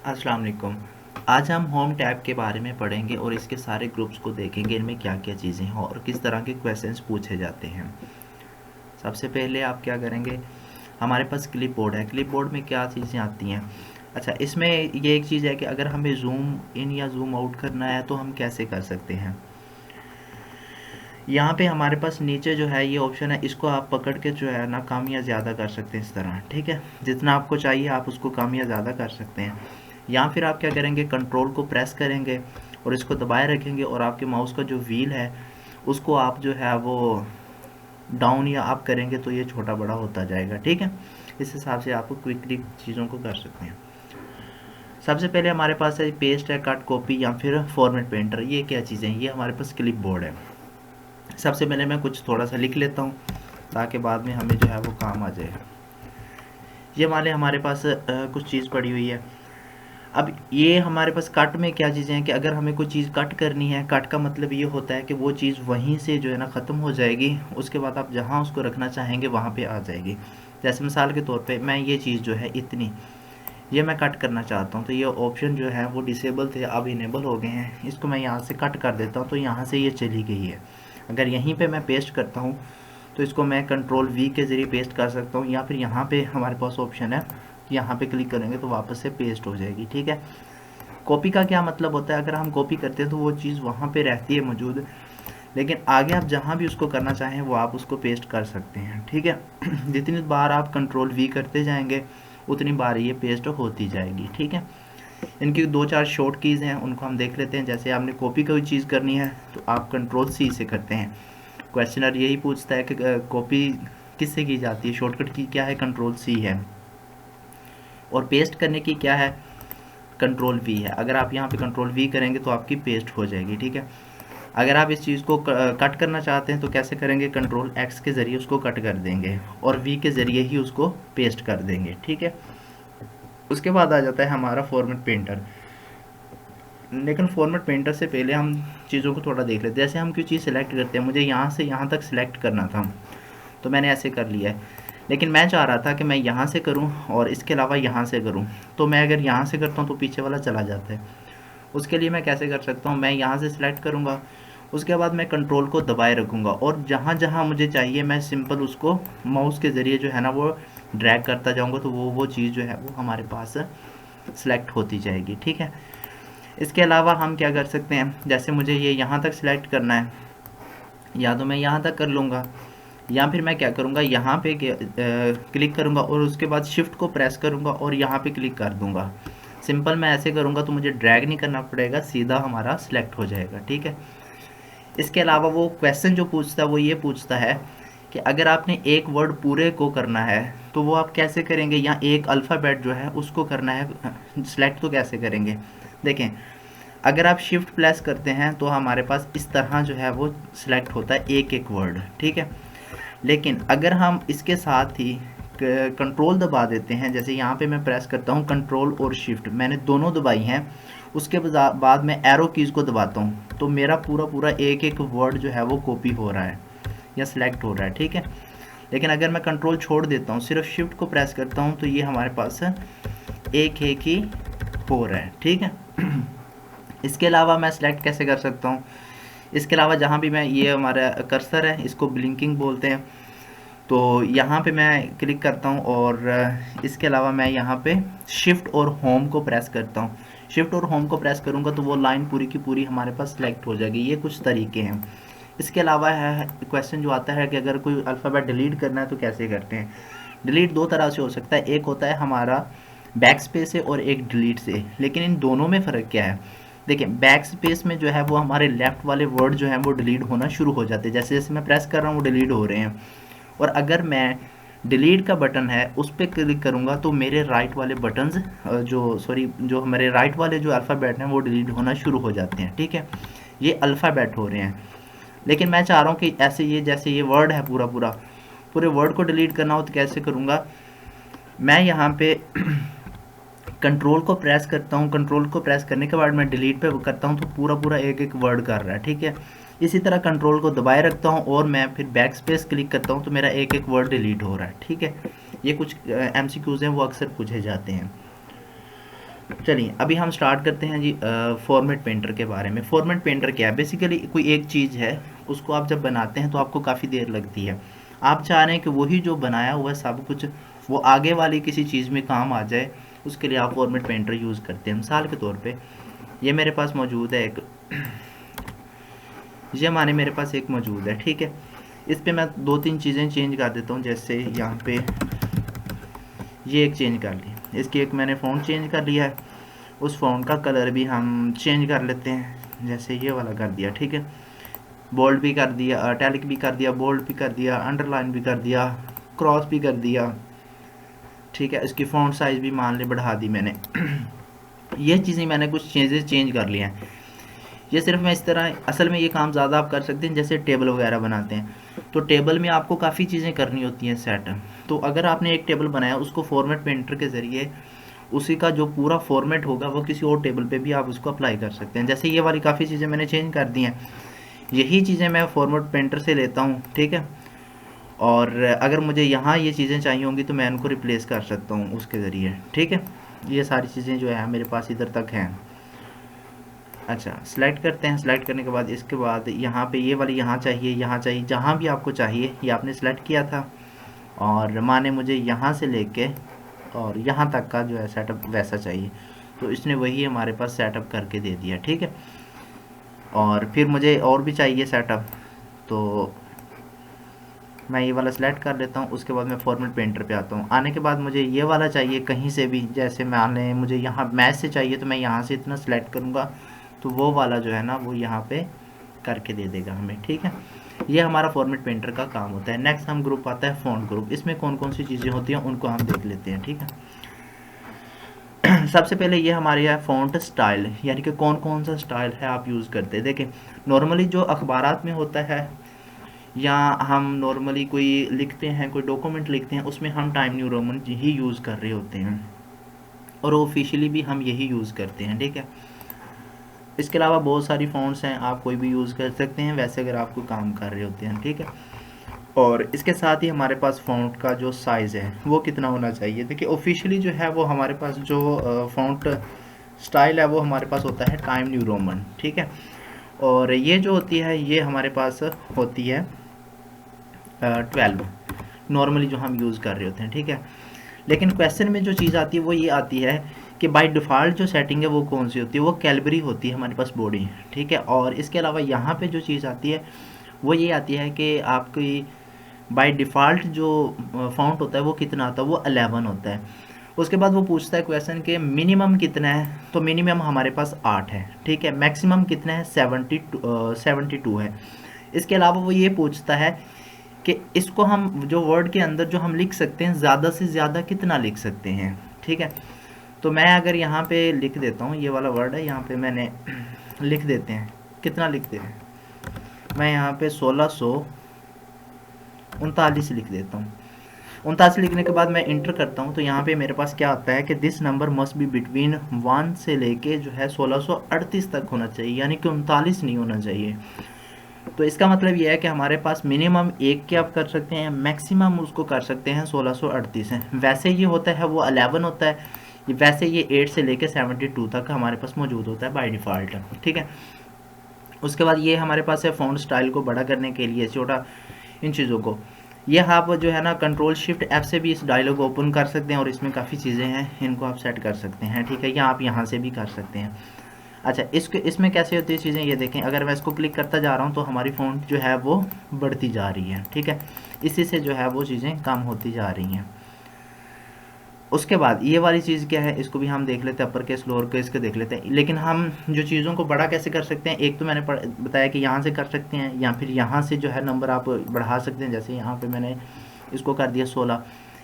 अस्सलाम वालेकुम। आज हम होम टैब के बारे में पढ़ेंगे और इसके सारे ग्रुप्स को देखेंगे, इनमें क्या क्या चीज़ें हैं और किस तरह के क्वेश्चंस पूछे जाते हैं। सबसे पहले आप क्या करेंगे, हमारे पास क्लिप बोर्ड है। क्लिप बोर्ड में क्या चीज़ें आती हैं। अच्छा, इसमें ये एक चीज़ है कि अगर हमें जूम इन या जूम आउट करना है तो हम कैसे कर सकते हैं। यहाँ पे हमारे पास नीचे जो है ये ऑप्शन है, इसको आप पकड़ के जो है ना कम या ज़्यादा कर सकते हैं इस तरह, ठीक है। जितना आपको चाहिए आप उसको कम या ज़्यादा कर सकते हैं। या फिर आप क्या करेंगे, कंट्रोल को प्रेस करेंगे और इसको दबाए रखेंगे और आपके माउस का जो व्हील है उसको आप जो है वो डाउन या अप करेंगे तो ये छोटा बड़ा होता जाएगा, ठीक है। इस हिसाब से आप क्विकली चीज़ों को कर सकते हैं। सबसे पहले हमारे पास है पेस्ट है, कट, कॉपी या फिर फॉर्मेट पेंटर। ये क्या चीज़ें हैं, ये हमारे पास क्लिप बोर्ड है। सबसे पहले मैं कुछ थोड़ा सा लिख लेता हूँ ताकि बाद में हमें जो है वो काम आ जाए। ये वाले हमारे पास कुछ चीज़ पड़ी हुई है। अब ये हमारे पास कट में क्या चीज़ें हैं कि अगर हमें कोई चीज़ कट करनी है, कट का मतलब ये होता है कि वो चीज़ वहीं से जो है ना ख़त्म हो जाएगी, उसके बाद आप जहाँ उसको रखना चाहेंगे वहाँ पे आ जाएगी। जैसे मिसाल के तौर पे मैं ये चीज़ जो है इतनी, ये मैं कट करना चाहता हूँ तो ये ऑप्शन जो है वो डिसेबल थे, अब इनेबल हो गए हैं। इसको मैं यहाँ से कट कर देता हूँ तो यहाँ से ये चली गई है। अगर यहीं पे मैं पेस्ट करता हूँ तो इसको मैं कंट्रोल वी के ज़रिए पेस्ट कर सकता हूँ, या फिर यहाँ पे हमारे पास ऑप्शन है, यहाँ पे क्लिक करेंगे तो वापस से पेस्ट हो जाएगी, ठीक है। कॉपी का क्या मतलब होता है, अगर हम कॉपी करते हैं तो वो चीज़ वहाँ पे रहती है मौजूद, लेकिन आगे आप जहाँ भी उसको करना चाहें वो आप उसको पेस्ट कर सकते हैं, ठीक है। जितनी बार आप कंट्रोल वी करते जाएंगे उतनी बार ये पेस्ट होती जाएगी, ठीक है। इनकी दो चार शॉर्ट कीज़ हैं, उनको हम देख लेते हैं। जैसे आपने कॉपी कोई चीज़ करनी है तो आप कंट्रोल सी से करते हैं। क्वेश्चनर यही पूछता है कि कॉपी किससे की जाती है, शॉर्टकट की क्या है, कंट्रोल सी है। और पेस्ट करने की क्या है, कंट्रोल वी है। अगर आप यहाँ पे कंट्रोल वी करेंगे तो आपकी पेस्ट हो जाएगी, ठीक है। अगर आप इस चीज़ को कट करना चाहते हैं तो कैसे करेंगे, कंट्रोल एक्स के ज़रिए उसको कट कर देंगे और वी के ज़रिए ही उसको पेस्ट कर देंगे, ठीक है। उसके बाद आ जाता है हमारा फॉर्मेट पेंटर। लेकिन फॉर्मेट पेंटर से पहले हम चीज़ों को थोड़ा देख लेते हैं। जैसे हम कोई चीज़ सेलेक्ट करते हैं, मुझे यहाँ से यहाँ तक सिलेक्ट करना था तो मैंने ऐसे कर लिया है, लेकिन मैं चाह रहा था कि मैं यहाँ से करूँ और इसके अलावा यहाँ से करूँ। तो मैं अगर यहाँ से करता हूँ तो पीछे वाला चला जाता है। उसके लिए मैं कैसे कर सकता हूँ, मैं यहाँ से सिलेक्ट करूँगा, उसके बाद मैं कंट्रोल को दबाए रखूँगा और जहाँ जहाँ मुझे चाहिए मैं सिंपल उसको माउस के ज़रिए जो है ना वो ड्रैग करता जाऊँगा, तो वो चीज़ जो है वो हमारे पास सिलेक्ट होती जाएगी, ठीक है। इसके अलावा हम क्या कर सकते हैं, जैसे मुझे ये यहाँ तक सिलेक्ट करना है, या तो मैं यहाँ तक कर लूँगा, या फिर मैं क्या करूँगा, यहाँ पे क्लिक करूँगा और उसके बाद शिफ्ट को प्रेस करूँगा और यहाँ पे क्लिक कर दूँगा। सिंपल मैं ऐसे करूँगा तो मुझे ड्रैग नहीं करना पड़ेगा, सीधा हमारा सिलेक्ट हो जाएगा, ठीक है। इसके अलावा वो क्वेश्चन जो पूछता है वो ये पूछता है कि अगर आपने एक वर्ड पूरे को करना है तो वो आप कैसे करेंगे, या एक अल्फ़ाबेट जो है उसको करना है सिलेक्ट तो कैसे करेंगे। देखें, अगर आप शिफ्ट प्रेस करते हैं तो हमारे पास इस तरह जो है वो सिलेक्ट होता है एक एक वर्ड, ठीक है। लेकिन अगर हम इसके साथ ही कंट्रोल दबा देते हैं, जैसे यहाँ पे मैं प्रेस करता हूँ कंट्रोल और शिफ्ट, मैंने दोनों दबाई हैं, उसके बाद मैं एरो कीज़ को दबाता हूँ तो मेरा पूरा पूरा एक एक वर्ड जो है वो कॉपी हो रहा है या सिलेक्ट हो रहा है, ठीक है। लेकिन अगर मैं कंट्रोल छोड़ देता हूँ, सिर्फ शिफ्ट को प्रेस करता हूँ तो ये हमारे पास एक एक ही हो रहा है, ठीक है। इसके अलावा मैं सिलेक्ट कैसे कर सकता हूँ, इसके अलावा जहाँ भी मैं, ये हमारा कर्सर है, इसको ब्लिंकिंग बोलते हैं, तो यहाँ पे मैं क्लिक करता हूँ और इसके अलावा मैं यहाँ पे शिफ्ट और होम को प्रेस करता हूँ। शिफ्ट और होम को प्रेस करूँगा तो वो लाइन पूरी की पूरी हमारे पास सिलेक्ट हो जाएगी। ये कुछ तरीके हैं। इसके अलावा है क्वेश्चन जो आता है कि अगर कोई अल्फ़ाबेट डिलीट करना है तो कैसे करते हैं। डिलीट दो तरह से हो सकता है, एक होता है हमारा बैक स्पेस से और एक डिलीट से। लेकिन इन दोनों में फ़र्क क्या है, देखिए बैक स्पेस में जो है वो हमारे लेफ़्ट वाले वर्ड जो हैं वो डिलीट होना शुरू हो जाते हैं, जैसे जैसे मैं प्रेस कर रहा हूँ वो डिलीट हो रहे हैं। और अगर मैं डिलीट का बटन है उस पर क्लिक करूँगा तो मेरे राइट वाले बटन्स जो हमारे राइट वाले जो अल्फ़ाबेट हैं वो डिलीट होना शुरू हो जाते हैं, ठीक है। ये अल्फ़ाबेट हो रहे हैं। लेकिन मैं चाह रहा हूँ कि ऐसे ये जैसे ये वर्ड है पूरे वर्ड को डिलीट करना हो तो कैसे करूँगा, मैं यहाँ पे कंट्रोल को प्रेस करता हूँ, कंट्रोल को प्रेस करने के बाद मैं डिलीट पे करता हूँ तो पूरा पूरा एक एक वर्ड कर रहा है, ठीक है। इसी तरह कंट्रोल को दबाए रखता हूँ और मैं फिर बैक स्पेस क्लिक करता हूँ तो मेरा एक एक वर्ड डिलीट हो रहा है, ठीक है। ये कुछ एमसीक्यूज़ हैं वो अक्सर पूछे जाते हैं। चलिए अभी हम स्टार्ट करते हैं जी फॉर्मेट पेंटर के बारे में। फॉर्मेट पेंटर क्या है? बेसिकली कोई एक चीज़ है, उसको आप जब बनाते हैं तो आपको काफ़ी देर लगती है। आप चाह रहे हैं कि वही जो बनाया हुआ है सब कुछ वो आगे वाली किसी चीज़ में काम आ जाए, उसके लिए आप फॉर्मेट पेंटर यूज़ करते हैं। मिसाल के तौर पे ये मेरे पास मौजूद है एक ये माने मेरे पास एक मौजूद है, ठीक है। इस पे मैं दो तीन चीज़ें चेंज कर देता हूँ। जैसे यहाँ पे ये एक चेंज कर ली, इसकी एक मैंने फ़ॉन्ट चेंज कर लिया है, उस फ़ॉन्ट का कलर भी हम चेंज कर लेते हैं। जैसे ये वाला कर दिया, ठीक है। बोल्ड भी कर दिया, इटैलिक भी कर दिया, बोल्ड भी कर दिया, अंडरलाइन भी कर दिया, क्रॉस भी कर दिया, ठीक है। इसकी फ़ॉन्ट साइज़ भी मान ले बढ़ा दी मैंने। ये चीज़ें मैंने कुछ चेंजेस चेंज कर लिए हैं। ये सिर्फ मैं इस तरह, असल में ये काम ज़्यादा आप कर सकते हैं जैसे टेबल वगैरह बनाते हैं, तो टेबल में आपको काफ़ी चीज़ें करनी होती हैं सेट। तो अगर आपने एक टेबल बनाया, उसको फॉर्मेट पेंटर के ज़रिए उसी का जो पूरा फॉर्मेट होगा वो किसी और टेबल पे भी आप उसको अप्लाई कर सकते हैं। जैसे ये वाली काफ़ी चीज़ें मैंने चेंज कर दी हैं, यही चीज़ें मैं फॉर्मेट पेंटर से लेता हूँ, ठीक है। और अगर मुझे यहाँ ये चीज़ें चाहिए होंगी तो मैं उनको रिप्लेस कर सकता हूँ उसके ज़रिए, ठीक है। ये सारी चीज़ें जो है मेरे पास इधर तक हैं। अच्छा, सेलेक्ट करते हैं। सेलेक्ट करने के बाद इसके बाद यहाँ पे ये वाली यहाँ चाहिए, यहाँ चाहिए, जहाँ भी आपको चाहिए ये आपने सेलेक्ट किया था, और माने मुझे यहाँ से लेके और यहाँ तक का जो है सेटअप वैसा चाहिए, तो इसने वही हमारे पास सेटअप करके दे दिया, ठीक है। और फिर मुझे और भी चाहिए सेटअप, तो मैं ये वाला सेलेक्ट कर लेता हूँ। उसके बाद मैं फॉर्मेट पेंटर पे आता हूँ। आने के बाद मुझे ये वाला चाहिए कहीं से भी, जैसे माने मुझे यहाँ मैच से चाहिए तो मैं यहाँ से इतना सेलेक्ट करूँगा तो वो वाला जो है ना वो यहाँ पे करके दे देगा हमें, ठीक है। ये हमारा फॉर्मेट पेंटर का काम होता है। नेक्स्ट हम ग्रुप आता है फ़ॉन्ट ग्रुप। इसमें कौन कौन सी चीज़ें होती हैं उनको हम देख लेते हैं, ठीक है। सबसे पहले ये हमारे यहाँ फ़ॉन्ट स्टाइल, यानी कि कौन कौन सा स्टाइल है आप यूज़ करते हैं। देखें, नॉर्मली जो अखबारात में होता है या हम नॉर्मली कोई लिखते हैं, कोई डॉक्यूमेंट लिखते हैं, उसमें हम टाइम न्यू रोमन ही यूज़ कर रहे होते हैं और ऑफिशियली भी हम यही यूज़ करते हैं, ठीक है। इसके अलावा बहुत सारी फ़ॉन्ट्स हैं, आप कोई भी यूज़ कर सकते हैं वैसे अगर आपको काम कर रहे होते हैं, ठीक है। और इसके साथ ही हमारे पास फ़ॉन्ट का जो साइज़ है वो कितना होना चाहिए। देखिए ऑफिशियली जो है वो हमारे पास जो फ़ॉन्ट स्टाइल है वो हमारे पास होता है टाइम न्यू रोमन, ठीक है। और ये जो होती है ये हमारे पास होती है 12 नॉर्मली जो हम यूज़ कर रहे होते हैं, ठीक है। लेकिन क्वेश्चन में जो चीज़ आती है वो ये आती है कि बाय डिफ़ॉल्ट जो सेटिंग है वो कौन सी होती है, वो कैलबरी होती है हमारे पास बॉडी, ठीक है। और इसके अलावा यहाँ पे जो चीज़ आती है वो ये आती है कि आपकी बाय डिफ़ॉल्ट जो फ़ॉन्ट होता है वो कितना आता है, वो 11 होता है। उसके बाद वो पूछता है क्वेश्चन के मिनिमम कितना है, तो मिनिमम हमारे पास 8 है, ठीक है। मैक्सिमम कितना है, 72 है। इसके अलावा वो ये पूछता है कि इसको हम जो वर्ड के अंदर जो हम लिख सकते हैं ज़्यादा से ज़्यादा कितना लिख सकते हैं, ठीक है। तो मैं अगर यहाँ पे लिख देता हूँ, ये वाला वर्ड है, यहाँ पे मैंने लिख देते हैं, कितना लिखते हैं, मैं यहाँ पे 1639 लिख देता हूँ। 39 लिखने के बाद मैं इंटर करता हूँ तो यहाँ पे मेरे पास क्या आता है कि this number must be between 1 से लेके जो है 1638 तक होना चाहिए, यानी कि 39 नहीं होना चाहिए। तो इसका मतलब ये है कि हमारे पास मिनिमम एक के आप कर सकते हैं, मैक्सिमम उसको कर सकते हैं 1638 है। वैसे ये होता है वो 11 होता है, वैसे ये 8 से लेके 72 तक हमारे पास मौजूद होता है बाय डिफ़ॉल्ट, ठीक है। उसके बाद ये हमारे पास है फ़ॉन्ट स्टाइल को बड़ा करने के लिए, छोटा इन चीज़ों को, ये आप जो है ना कंट्रोल शिफ्ट F से भी इस डायलॉग को ओपन कर सकते हैं और इसमें काफ़ी चीज़ें हैं, इनको आप सेट कर सकते हैं, ठीक है। या आप यहाँ से भी कर सकते हैं। अच्छा, इसमें कैसे होती है चीज़ें, ये देखें, अगर मैं इसको क्लिक करता जा रहा हूँ तो हमारी फ़ॉन्ट जो है वो बढ़ती जा रही है, ठीक है। इसी से जो है वो चीज़ें कम होती जा रही हैं। उसके बाद ये वाली चीज़ क्या है, इसको भी हम देख लेते हैं, अपर केस लोअर केस के देख लेते हैं। लेकिन हम जो चीज़ों को बड़ा कैसे कर सकते हैं, एक तो मैंने बताया कि यहाँ से कर सकते हैं या फिर यहाँ से जो है नंबर आप बढ़ा सकते हैं। जैसे यहाँ पे मैंने इसको कर दिया 16।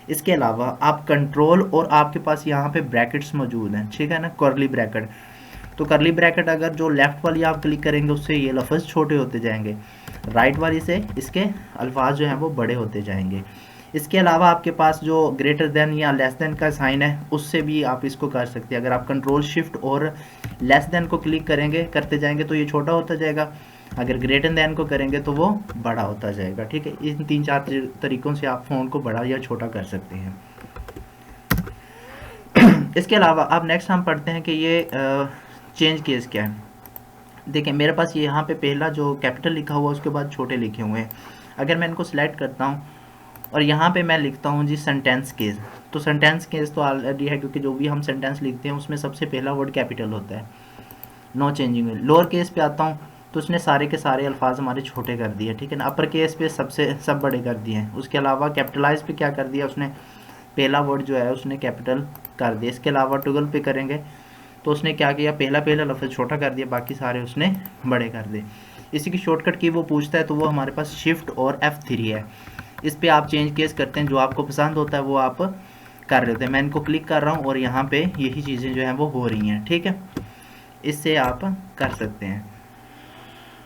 इसके अलावा आप कंट्रोल और आपके पास यहाँ पे ब्रैकेट्स मौजूद हैं, ठीक है ना, कर्ली ब्रैकेट। तो कर्ली ब्रैकेट अगर जो लेफ़्ट वाली आप क्लिक करेंगे उससे ये लफ्ज़ छोटे होते जाएंगे, राइट वाली से इसके अल्फाज जो हैं वो बड़े होते जाएंगे। इसके अलावा आपके पास जो ग्रेटर देन या लेस देन का साइन है उससे भी आप इसको कर सकते हैं। अगर आप कंट्रोल शिफ्ट और लेस देन को क्लिक करेंगे करते जाएंगे तो ये छोटा होता जाएगा, अगर ग्रेटर देन को करेंगे तो वो बड़ा होता जाएगा, ठीक है। इन 3-4 तरीक़ों से आप फ़ॉन्ट को बड़ा या छोटा कर सकते हैं। इसके अलावा अब नेक्स्ट हम पढ़ते हैं कि ये चेंज केस क्या है। देखिए मेरे पास ये यहाँ पे पहला जो कैपिटल लिखा हुआ है उसके बाद छोटे लिखे हुए हैं। अगर मैं इनको सिलेक्ट करता हूँ और यहाँ पे मैं लिखता हूँ जी सेंटेंस केस, तो सेंटेंस केस तो ऑलरेडी है क्योंकि जो भी हम सेंटेंस लिखते हैं उसमें सबसे पहला वर्ड कैपिटल होता है, नो चेंजिंग। लोअर केस पे आता हूँ तो उसने सारे के सारे अल्फाज हमारे छोटे कर दिए, ठीक है ना। अपर केस पे सब बड़े कर दिए हैं। उसके अलावा कैपिटलाइज पे क्या कर दिया उसने, पहला वर्ड जो है उसने कैपिटल कर दिया। इसके अलावा टुगल पे करेंगे तो उसने क्या किया, पहला लफ्ज़ छोटा कर दिया, बाकी सारे उसने बड़े कर दिए। इसी की शॉर्टकट की वो पूछता है तो वो हमारे पास शिफ्ट और F3 है। इस पे आप चेंज केस करते हैं, जो आपको पसंद होता है वो आप कर लेते हैं। मैं इनको क्लिक कर रहा हूँ और यहाँ पे यही चीज़ें जो हैं वो हो रही हैं, ठीक है। इससे आप कर सकते हैं।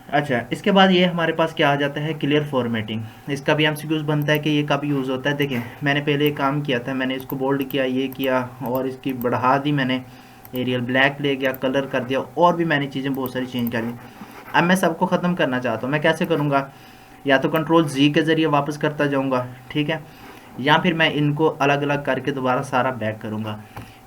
अच्छा, इसके बाद ये हमारे पास क्या आ जाता है, क्लियर फॉर्मेटिंग। इसका भी एमसीक्यूज बनता है कि ये कब यूज़ होता है। देखें मैंने पहले एक काम किया था, मैंने इसको बोल्ड किया, ये किया और इसकी बढ़ा दी मैंने, एरियल ब्लैक ले गया, कलर कर दिया और भी मैंने चीज़ें बहुत सारी चेंज कर दी। अब मैं सबको ख़त्म करना चाहता हूँ, मैं कैसे करूँगा, या तो कंट्रोल Z के ज़रिए वापस करता जाऊँगा, ठीक है, या फिर मैं इनको अलग अलग करके दोबारा सारा बैक करूँगा।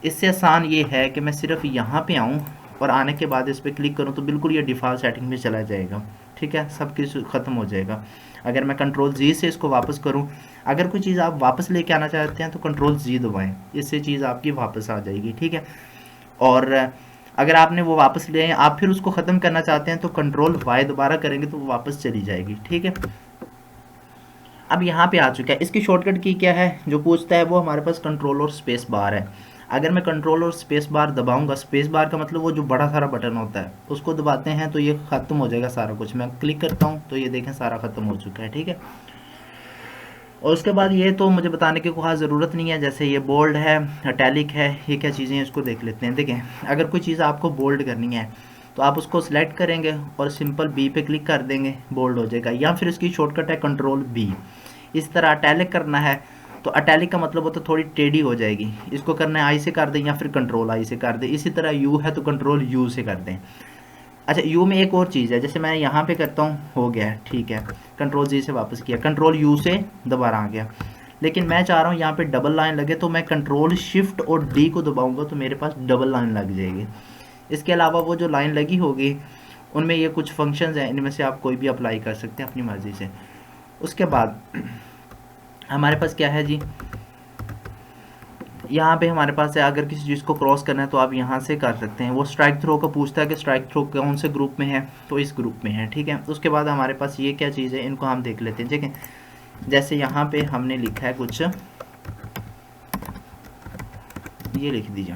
इससे आसान ये है कि मैं सिर्फ यहाँ पे आऊँ और आने के बाद इस पर क्लिक करूँ तो बिल्कुल ये डिफ़ॉल्ट सेटिंग में चला जाएगा, ठीक है, सब कुछ ख़त्म हो जाएगा। अगर मैं कंट्रोल Z से इसको वापस करूँ, अगर कोई चीज़ आप वापस लेके आना चाहते हैं तो कंट्रोल Z दबाएँ, इससे चीज़ आपकी वापस आ जाएगी, ठीक है। और अगर आपने वो वापस ले, आप फिर उसको ख़त्म करना चाहते हैं तो कंट्रोल Y दोबारा करेंगे तो वो वापस चली जाएगी, ठीक है। अब यहाँ पे आ चुका है। इसकी शॉर्टकट की क्या है, जो पूछता है वो हमारे पास कंट्रोल और स्पेस बार है। अगर मैं कंट्रोल और स्पेस बार दबाऊंगा, स्पेस बार का मतलब वो जो बड़ा सारा बटन होता है उसको दबाते हैं तो ये ख़त्म हो जाएगा सारा कुछ। मैं क्लिक करता हूँ तो ये देखें सारा ख़त्म हो चुका है, ठीक है। और उसके बाद ये तो मुझे बताने की कोई खास ज़रूरत नहीं है, जैसे ये बोल्ड है, इटैलिक है, ये क्या चीज़ें हैं इसको देख लेते हैं। देखें अगर कोई चीज़ आपको बोल्ड करनी है तो आप उसको सिलेक्ट करेंगे और सिंपल बी पे क्लिक कर देंगे, बोल्ड हो जाएगा। या फिर इसकी शॉर्टकट है कंट्रोल बी। इस तरह अटैलिक करना है तो अटैलिक का मतलब वो तो थोड़ी टेढ़ी हो जाएगी, इसको करना है आई से कर दें या फिर कंट्रोल आई से कर दें। इसी तरह यू है तो कंट्रोल यू से कर दें। अच्छा, यू में एक और चीज़ है, जैसे मैं यहाँ पे करता हूँ हो गया है, ठीक है, कंट्रोल जी से वापस किया, कंट्रोल यू से दोबारा आ गया। लेकिन मैं चाह रहा हूँ यहाँ पे डबल लाइन लगे तो मैं कंट्रोल शिफ्ट और डी को दबाऊंगा तो मेरे पास डबल लाइन लग जाएगी। इसके अलावा वो जो लाइन लगी होगी उनमें ये कुछ फंक्शंस हैं, इनमें से आप कोई भी अप्लाई कर सकते हैं अपनी मर्ज़ी से। उसके बाद हमारे पास क्या है जी, यहाँ पे हमारे पास है, अगर किसी चीज़ को क्रॉस करना है तो आप यहाँ से कर सकते हैं। वो स्ट्राइक थ्रो का पूछता है कि स्ट्राइक थ्रो कौन से ग्रुप में है, तो इस ग्रुप में है, ठीक है। उसके बाद हमारे पास ये क्या चीज़ है, इनको हम देख लेते हैं, ठीक है। जैसे यहाँ पे हमने लिखा है कुछ, ये लिख दीजिए।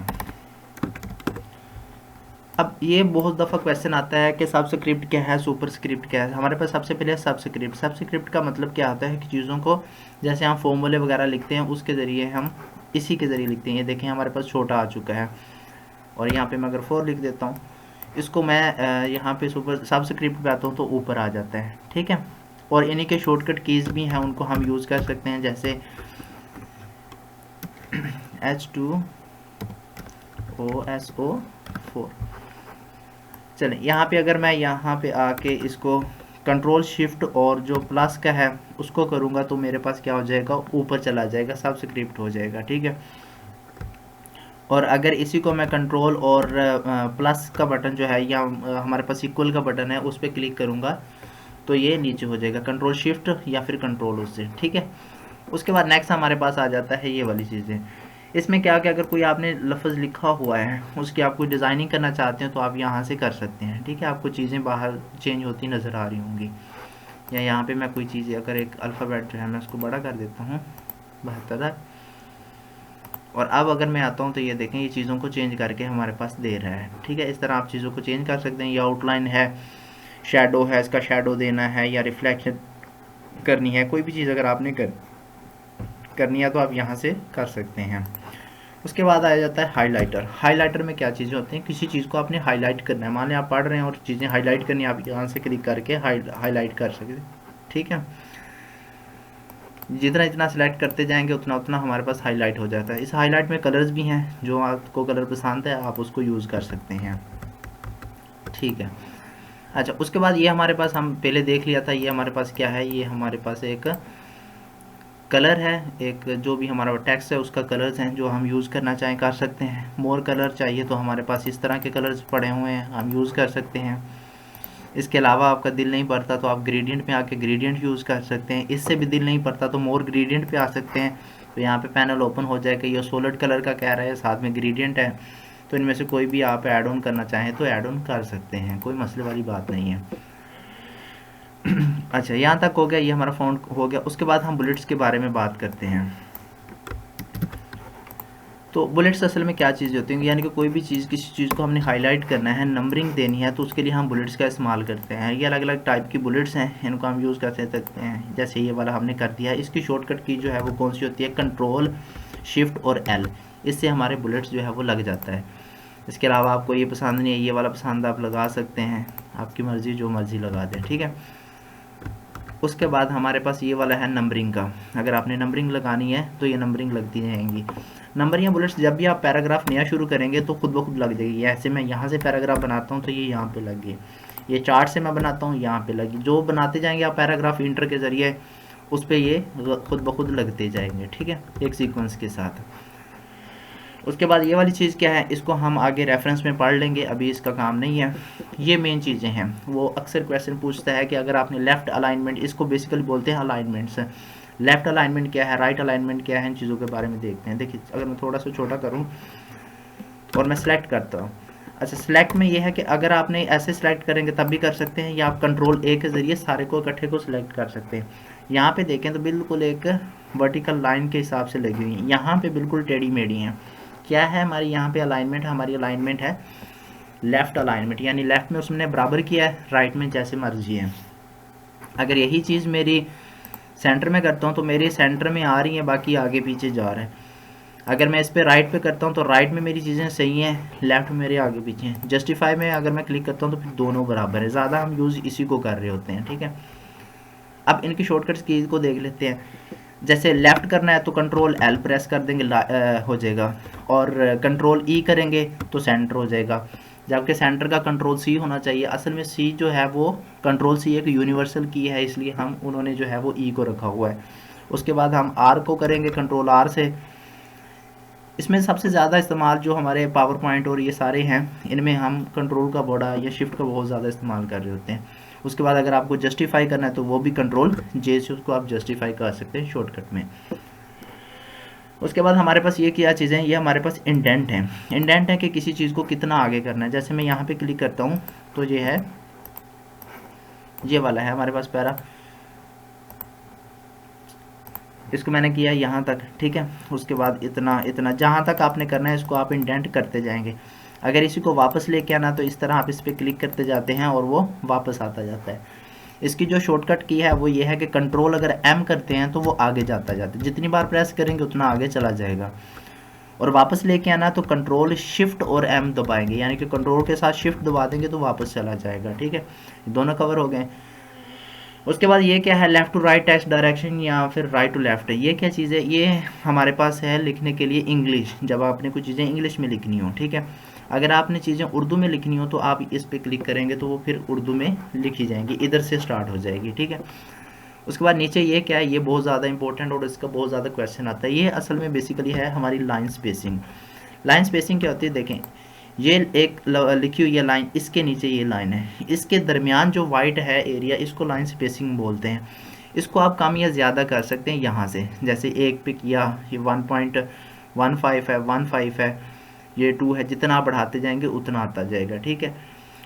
अब ये बहुत दफ़ा क्वेश्चन आता है कि सबस्क्रिप्ट क्या है, सुपर स्क्रिप्ट क्या है। हमारे पास सबसे पहले सबस्क्रिप्ट। सबस्क्रिप्ट का मतलब क्या होता है कि चीज़ों को जैसे हम फॉर्मूले वगैरह लिखते हैं उसके ज़रिए हम इसी के ज़रिए लिखते हैं। ये देखें हमारे पास छोटा आ चुका है और यहाँ पे मैं अगर 4 लिख देता हूँ, इसको मैं यहाँ पे सुपर सबस्क्रिप्ट पे आता हूँ तो ऊपर आ जाता है, ठीक है। और इन्हीं के शॉर्टकट कीज़ भी हैं, उनको हम यूज़ कर सकते हैं, जैसे H2OSO4। चलें, यहाँ पे अगर मैं यहाँ पे आके इसको कंट्रोल शिफ्ट और जो प्लस का है उसको करूँगा तो मेरे पास क्या हो जाएगा, ऊपर चला जाएगा, सबस्क्रिप्ट हो जाएगा, ठीक है। और अगर इसी को मैं कंट्रोल और प्लस का बटन जो है या हमारे पास इक्वल का बटन है उस पर क्लिक करूँगा तो ये नीचे हो जाएगा, कंट्रोल शिफ्ट या फिर कंट्रोल उससे, ठीक है। उसके बाद नेक्स्ट हमारे पास आ जाता है ये वाली चीज़ें। इसमें क्या कि अगर कोई आपने लफ्ज़ लिखा हुआ है उसकी आप कोई डिज़ाइनिंग करना चाहते हैं तो आप यहाँ से कर सकते हैं, ठीक है। आपको चीज़ें बाहर चेंज होती नज़र आ रही होंगी। या यहाँ पे मैं कोई चीज़, अगर एक अल्फ़ाबेट जो है मैं उसको बड़ा कर देता हूँ 72, और अब अगर मैं आता हूँ तो ये देखें ये चीज़ों को चेंज करके हमारे पास दे रहा है, ठीक है। इस तरह आप चीज़ों को चेंज कर सकते हैं। या आउटलाइन है, शेडो है, इसका शेडो देना है या रिफ्लेक्शन करनी है, कोई भी चीज़ अगर आपने करनी है तो आप यहाँ से कर सकते हैं। उसके बाद आ जाता है हाइलाइटर। हाइलाइटर में क्या चीज़ें होती हैं, किसी चीज़ को आपने हाईलाइट करना है, मान लें आप पढ़ रहे हैं और चीज़ें हाईलाइट करनी है, आप यहाँ से क्लिक करके हाईलाइट कर सकते हैं, ठीक है। जितना जितना सेलेक्ट करते जाएंगे उतना उतना हमारे पास हाईलाइट हो जाता है। इस हाईलाइट में कलर्स भी हैं, जो आपको कलर पसंद है आप उसको यूज़ कर सकते हैं, ठीक है। अच्छा, उसके बाद ये हमारे पास, हम पहले देख लिया था, ये हमारे पास क्या है, ये हमारे पास एक कलर है, एक जो भी हमारा टेक्स्ट है उसका कलर्स हैं जो हम यूज़ करना चाहें कर सकते हैं। मोर कलर चाहिए तो हमारे पास इस तरह के कलर्स पड़े हुए हैं, हम यूज़ कर सकते हैं। इसके अलावा आपका दिल नहीं पड़ता तो आप ग्रेडियंट में आके ग्रेडियंट यूज़ कर सकते हैं। इससे भी दिल नहीं पड़ता तो मोर ग्रेडियंट पे आ सकते हैं। तो यहाँ पे पैनल ओपन हो जाएगा, ये सॉलिड कलर का कह रहा है, साथ में ग्रेडियंट है, तो इनमें से कोई भी आप ऐड ऑन करना चाहें तो ऐड ऑन कर सकते हैं, कोई मसले वाली बात नहीं है। अच्छा, यहाँ तक हो गया, ये हमारा फ़ॉन्ट हो गया। उसके बाद हम बुलेट्स के बारे में बात करते हैं। तो बुलेट्स असल में क्या चीज़ होती है, यानी कि कोई भी चीज़, किसी चीज़ को हमने हाईलाइट करना है, नंबरिंग देनी है, तो उसके लिए हम बुलेट्स का इस्तेमाल करते हैं। ये अलग अलग टाइप की बुलेट्स हैं, इनको हम यूज़ कर सकते हैं। जैसे ये वाला हमने कर दिया है, इसकी शॉर्टकट की जो है वो कौन सी होती है, कंट्रोल शिफ्ट और एल, इससे हमारे बुलेट्स जो है वो लग जाता है। इसके अलावा आपको ये पसंद नहीं है, ये वाला पसंद आप लगा सकते हैं, आपकी मर्ज़ी, जो मर्ज़ी लगा दें, ठीक है। उसके बाद हमारे पास ये वाला है नंबरिंग का। अगर आपने नंबरिंग लगानी है तो ये नंबरिंग लगती रहेंगी। नंबर या बुलेट्स जब भी आप पैराग्राफ नया शुरू करेंगे तो खुद ब खुद लग जाएगी। ऐसे मैं यहाँ से पैराग्राफ बनाता हूँ तो ये यहाँ पे लग गई, ये चार्ट से मैं बनाता हूँ यहाँ पे लगी। जो बनाते जाएंगे आप पैराग्राफ इंटर के ज़रिए, उस पर ये खुद ब खुद लगते जाएंगे, ठीक है, एक सीक्वेंस के साथ। उसके बाद ये वाली चीज़ क्या है, इसको हम आगे रेफरेंस में पढ़ लेंगे, अभी इसका काम नहीं है। ये मेन चीज़ें हैं। वो अक्सर क्वेश्चन पूछता है कि अगर आपने लेफ़्ट अलाइनमेंट, इसको बेसिकली बोलते हैं अलाइनमेंट्स, लेफ़्ट अलाइनमेंट क्या है, राइट अलाइनमेंट क्या है, इन चीज़ों के बारे में देखते हैं। देखिए, अगर मैं थोड़ा सा छोटा करूँ और मैं सिलेक्ट करता हूँ। अच्छा, सिलेक्ट में ये है कि अगर आपने ऐसे सिलेक्ट करेंगे तब भी कर सकते हैं, या आप कंट्रोल ए के ज़रिए सारे को इकट्ठे को सिलेक्ट कर सकते हैं। यहाँ पे देखें तो बिल्कुल एक वर्टिकल लाइन के हिसाब से लगी हुई है, यहाँ पे बिल्कुल टेढ़ी मेढ़ी हैं। क्या है हमारी यहाँ पे अलाइनमेंट, हमारी अलाइनमेंट है लेफ़्ट अलाइनमेंट, यानी लेफ़्ट में उसने बराबर किया है, राइट में जैसे मर्जी है। अगर यही चीज़ मेरी सेंटर में करता हूँ तो मेरे सेंटर में आ रही है, बाकी आगे पीछे जा रहा है। अगर मैं इस पर राइट पे करता हूँ तो राइट में मेरी चीज़ें सही हैं, लेफ़्ट में मेरे आगे पीछे हैं। जस्टिफाई में अगर मैं क्लिक करता हूँ तो फिर दोनों बराबर है, ज़्यादा हम यूज़ इसी को कर रहे होते हैं, ठीक है। अब इनकी शॉर्टकट्स की को देख लेते हैं। जैसे लेफ़्ट करना है तो कंट्रोल एल प्रेस कर देंगे, हो जाएगा, और कंट्रोल ई करेंगे तो सेंटर हो जाएगा, जबकि सेंटर का कंट्रोल सी होना चाहिए। असल में सी जो है वो कंट्रोल सी एक यूनिवर्सल की है, इसलिए हम उन्होंने जो है वो ई को रखा हुआ है। उसके बाद हम आर को करेंगे कंट्रोल आर से। इसमें सबसे ज़्यादा इस्तेमाल जो हमारे पावर पॉइंट और ये सारे हैं, इनमें हम कंट्रोल का बड़ा या शिफ्ट का बहुत ज़्यादा इस्तेमाल कर रहे होते हैं। उसके बाद अगर आपको जस्टिफाई करना है तो वो भी कंट्रोल जे से उसको आप जस्टिफाई कर सकते हैं शॉर्टकट में। उसके बाद हमारे पास ये क्या चीज़ें हैं, ये हमारे पास इंडेंट है। इंडेंट है कि किसी चीज़ को कितना आगे करना है। जैसे मैं यहाँ पे क्लिक करता हूँ तो ये है, ये वाला है हमारे पास पैरा, इसको मैंने किया यहाँ तक, ठीक है। उसके बाद इतना इतना जहाँ तक आपने करना है इसको आप इंडेंट करते जाएंगे। अगर इसी को वापस लेके आना तो इस तरह आप इस पर क्लिक करते जाते हैं और वो वापस आता जाता है। इसकी जो शॉर्टकट की है वो ये है कि कंट्रोल अगर एम करते हैं तो वो आगे जाता जाता है, जितनी बार प्रेस करेंगे उतना आगे चला जाएगा। और वापस लेके आना तो कंट्रोल शिफ्ट और एम दबाएंगे, यानी कि कंट्रोल के साथ शिफ्ट दबा देंगे तो वापस चला जाएगा, ठीक है। दोनों कवर हो गए। उसके बाद ये क्या है, left to right text direction या फिर राइट टू लेफ़्ट, ये क्या चीज़ है, ये हमारे पास है लिखने के लिए इंग्लिश, जब आपने कुछ चीज़ें इंग्लिश में लिखनी हो, ठीक है। अगर आपने चीज़ें उर्दू में लिखनी हो तो आप इस पर क्लिक करेंगे तो वो फिर उर्दू में लिखी जाएंगी, इधर से स्टार्ट हो जाएगी, ठीक है। उसके बाद नीचे ये क्या है, ये बहुत ज़्यादा इंपॉर्टेंट और इसका बहुत ज़्यादा क्वेश्चन आता है। ये असल में बेसिकली है हमारी लाइन स्पेसिंग। लाइन स्पेसिंग क्या होती है, देखें ये एक लिखी हुई है लाइन, इसके नीचे ये लाइन है, इसके दरमियान जो वाइट है एरिया, इसको लाइन स्पेसिंग बोलते हैं। इसको आप कम या ज़्यादा कर सकते हैं यहाँ से, जैसे एक पे किया, ये 1.15 है, 15 है, ये 2 है, जितना आप बढ़ाते जाएंगे उतना आता जाएगा, ठीक है।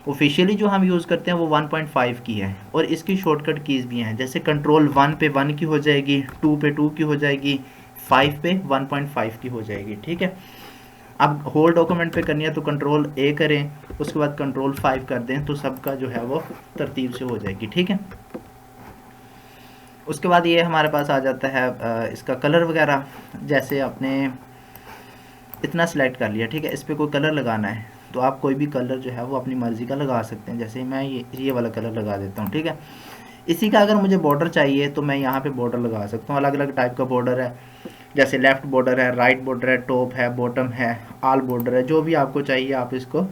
ऑफिशियली जो हम यूज़ करते हैं वो 1.5 की है, और इसकी शॉर्टकट कीज़ भी हैं। जैसे कंट्रोल 1 पे 1 की हो जाएगी, 2 पे 2 की हो जाएगी, 5 पे 1.5 की हो जाएगी, ठीक है। अब होल डॉक्यूमेंट पे करनी है तो कंट्रोल ए करें, उसके बाद कंट्रोल 5 कर दें तो सबका जो है वो तरतीब से हो जाएगी, ठीक है। उसके बाद ये हमारे पास आ जाता है इसका कलर वगैरह। जैसे आपने इतना सेलेक्ट कर लिया, ठीक है, इस पर कोई कलर लगाना है तो आप कोई भी कलर जो है वो अपनी मर्ज़ी का लगा सकते हैं। जैसे मैं ये वाला कलर लगा देता हूँ, ठीक है। इसी का अगर मुझे बॉर्डर चाहिए तो मैं यहाँ पे बॉर्डर लगा सकता हूँ, अलग अलग टाइप का बॉर्डर है, जैसे लेफ़्ट बॉर्डर है, राइट बॉर्डर है, टॉप है, बॉटम है, ऑल बॉर्डर है, जो भी आपको चाहिए आप इसको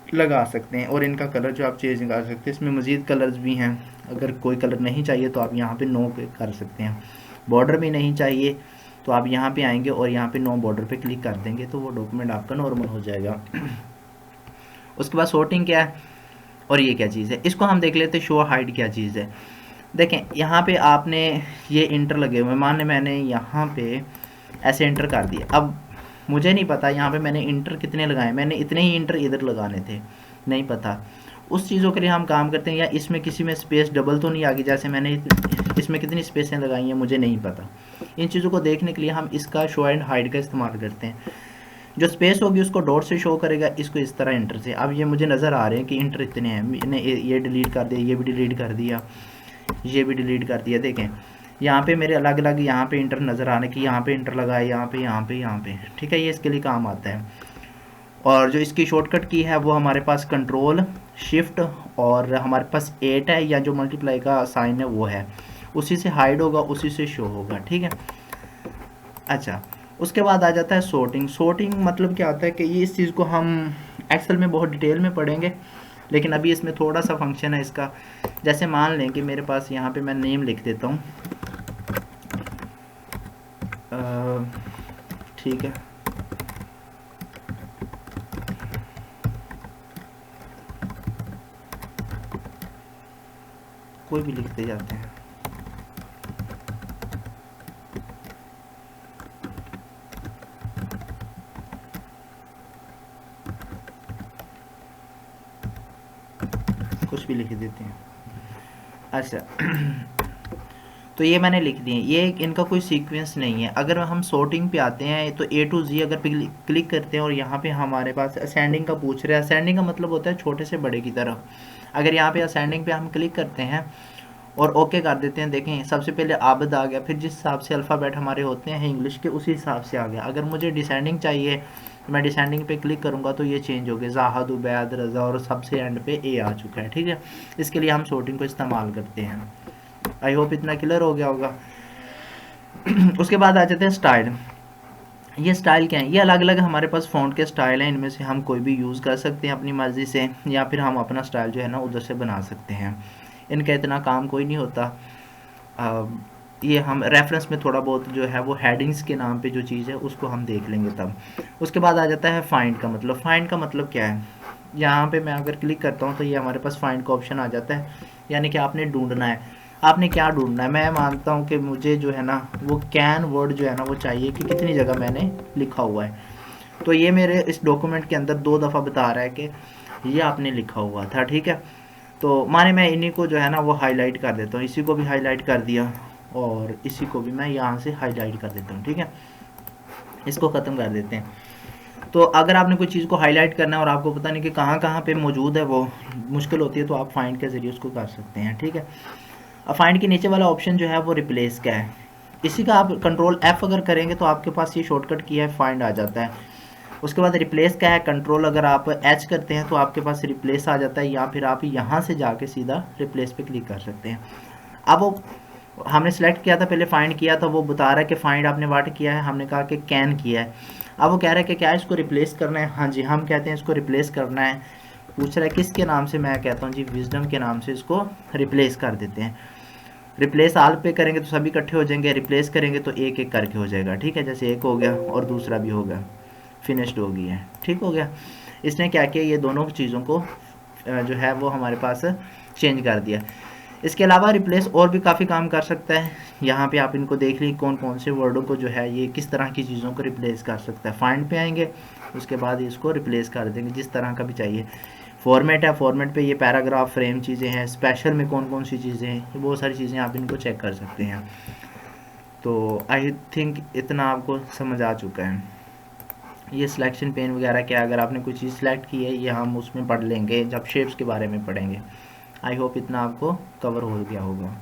लगा सकते हैं। और इनका कलर जो आप चेंज कर सकते हैं, इसमें मज़ीद कलर्स भी हैं, अगर कोई कलर नहीं चाहिए तो आप यहाँ पे नो पे कर सकते हैं। बॉर्डर भी नहीं चाहिए तो आप यहाँ पे आएंगे और यहाँ पे नो बॉर्डर पे क्लिक कर देंगे तो वो डॉक्यूमेंट आपका नॉर्मल हो जाएगा। उसके बाद सॉर्टिंग क्या है और ये क्या चीज़ है, इसको हम देख लेते हैं। शो हाइड क्या चीज़ है। देखें यहाँ पे आपने ये इंटर लगे हुए, मान लें मैंने यहाँ पे ऐसे इंटर कर दिए। अब मुझे नहीं पता यहाँ पे मैंने इंटर कितने लगाए, मैंने इतने ही इंटर इधर लगाने थे, नहीं पता। उस चीज़ों के लिए हम काम करते हैं, या इसमें किसी में स्पेस डबल तो नहीं आ गई, जैसे मैंने इसमें कितनी स्पेसें लगाई हैं मुझे नहीं पता। इन चीज़ों को देखने के लिए हम इसका शो एंड हाइड का इस्तेमाल करते हैं। जो स्पेस होगी उसको डॉट से शो करेगा, इसको इस तरह इंटर से। अब ये मुझे नज़र आ रहे हैं कि इंटर इतने हैं, मैंने ये डिलीट कर दिया, ये भी डिलीट कर दिया, ये भी डिलीट कर दिया। देखें यहाँ पे मेरे अलग अलग यहाँ पे इंटर नज़र आने की, यहाँ पे इंटर लगाए, यहाँ पे यहाँ पे यहाँ पे, ठीक है, ये इसके लिए काम आता है। और जो इसकी शॉर्टकट की है वो हमारे पास कंट्रोल शिफ्ट और हमारे पास 8 है, या जो मल्टीप्लाई का साइन है वो है, उसी से हाइड होगा, उसी से शो होगा, ठीक है। अच्छा, उसके बाद आ जाता है सॉर्टिंग। सॉर्टिंग मतलब क्या होता है कि ये इस चीज़ को हम एक्सेल में बहुत डिटेल में पढ़ेंगे, लेकिन अभी इसमें थोड़ा सा फंक्शन है इसका। जैसे मान लें कि मेरे पास यहाँ पे मैं नेम लिख देता हूँ, ठीक है, कोई भी लिखते जाते हैं। कुछ भी लिख देते हैं। अच्छा तो ये मैंने लिख दिए, ये इनका कोई सीक्वेंस नहीं है। अगर हम सॉर्टिंग पे आते हैं तो A to Z अगर क्लिक करते हैं और यहाँ पे हमारे पास असेंडिंग का पूछ रहा है। असेंडिंग का मतलब होता है छोटे से बड़े की तरफ। अगर यहाँ पे असेंडिंग पे हम क्लिक करते हैं और ओके कर देते हैं, देखें सबसे पहले आबद आ गया, फिर जिस हिसाब से अल्फ़ाबेट हमारे होते हैं इंग्लिश के उसी हिसाब से आ गया। अगर मुझे डिसेंडिंग चाहिए तो मैं डिसेंडिंग पे क्लिक करूँगा तो ये चेंज हो गया, ज़ाहद, उबैद, रज़ा, और सबसे एंड पे ए आ चुका है, ठीक है। इसके लिए हम सॉर्टिंग को इस्तेमाल करते हैं। आई होप इतना क्लियर हो गया होगा। उसके बाद आ जाते हैं स्टाइल। ये स्टाइल क्या है, ये अलग अलग हमारे पास फ़ॉन्ट के स्टाइल हैं, इनमें से हम कोई भी यूज़ कर सकते हैं अपनी मर्ज़ी से, या फिर हम अपना स्टाइल जो है ना उधर से बना सकते हैं। इनका इतना काम कोई नहीं होता। ये हम रेफरेंस में थोड़ा बहुत जो है वो हेडिंग्स के नाम पे जो चीज़ है उसको हम देख लेंगे तब। उसके बाद आ जाता है फाइंड का मतलब। फाइंड का मतलब क्या है, यहाँ पे मैं अगर क्लिक करता हूँ तो ये हमारे पास फाइंड का ऑप्शन आ जाता है, यानी कि आपने ढूंढना है। आपने क्या ढूंढना है, मैं मानता हूँ कि मुझे जो है ना वो कैन वर्ड जो है ना वो चाहिए कि कितनी जगह मैंने लिखा हुआ है। तो ये मेरे इस डॉक्यूमेंट के अंदर 2 दफ़ा बता रहा है कि ये आपने लिखा हुआ था, ठीक है। तो माने मैं इन्हीं को जो है ना वो हाईलाइट कर देता हूँ, इसी को भी हाईलाइट कर दिया और इसी को भी मैं यहाँ से हाईलाइट कर देता हूँ, ठीक है। इसको ख़त्म कर देते हैं। तो अगर आपने कोई चीज़ को हाईलाइट करना है और आपको पता नहीं कि कहाँ कहाँ पे मौजूद है, वो मुश्किल होती है, तो आप फाइंड के ज़रिए उसको कर सकते हैं, ठीक है। अब फाइंड के नीचे वाला ऑप्शन जो है वो रिप्लेस का है। इसी का आप कंट्रोल F अगर करेंगे तो आपके पास ये शॉर्टकट की है फाइंड आ जाता है। उसके बाद रिप्लेस का है, कंट्रोल अगर आप H करते हैं तो आपके पास रिप्लेस आ जाता है, या फिर आप यहाँ से जाके सीधा रिप्लेस पे क्लिक कर सकते हैं। अब वो हमने सेलेक्ट किया था, पहले फाइंड किया था, वो बता रहा है कि फाइंड आपने व्हाट किया है, हमने कहा कि कैन किया है। अब वो कह रहा है कि क्या इसको रिप्लेस करना है, हाँ जी हम कहते हैं इसको रिप्लेस करना है। पूछ रहा है किसके नाम से, मैं कहता हूँ जी विजडम के नाम से इसको रिप्लेस कर देते हैं। रिप्लेस आल पे करेंगे तो सभी इकट्ठे हो जाएंगे, रिप्लेस करेंगे तो एक एक करके हो जाएगा, ठीक है। जैसे एक हो गया और दूसरा भी हो गया, फिनिश्ड हो गई है, ठीक हो गया। इसने क्या किया, ये दोनों चीज़ों को जो है वो हमारे पास चेंज कर दिया। इसके अलावा रिप्लेस और भी काफ़ी काम कर सकता है। यहाँ पे आप इनको देख लीजिए कौन कौन से वर्डों को जो है ये किस तरह की चीज़ों को रिप्लेस कर सकता है। फाइंड पे आएंगे, उसके बाद इसको रिप्लेस कर देंगे जिस तरह का भी चाहिए। फॉर्मेट है, फॉर्मेट पे ये पैराग्राफ, फ्रेम चीज़ें हैं। स्पेशल में कौन कौन सी चीज़ें हैं, ये बहुत सारी चीज़ें आप इनको चेक कर सकते हैं। तो आई थिंक इतना आपको समझ आ चुका है। ये सिलेक्शन पेन वगैरह क्या, अगर आपने कोई चीज़ सेलेक्ट की है ये हम उसमें पढ़ लेंगे जब शेप्स के बारे में पढ़ेंगे। आई होप इतना आपको कवर हो गया होगा।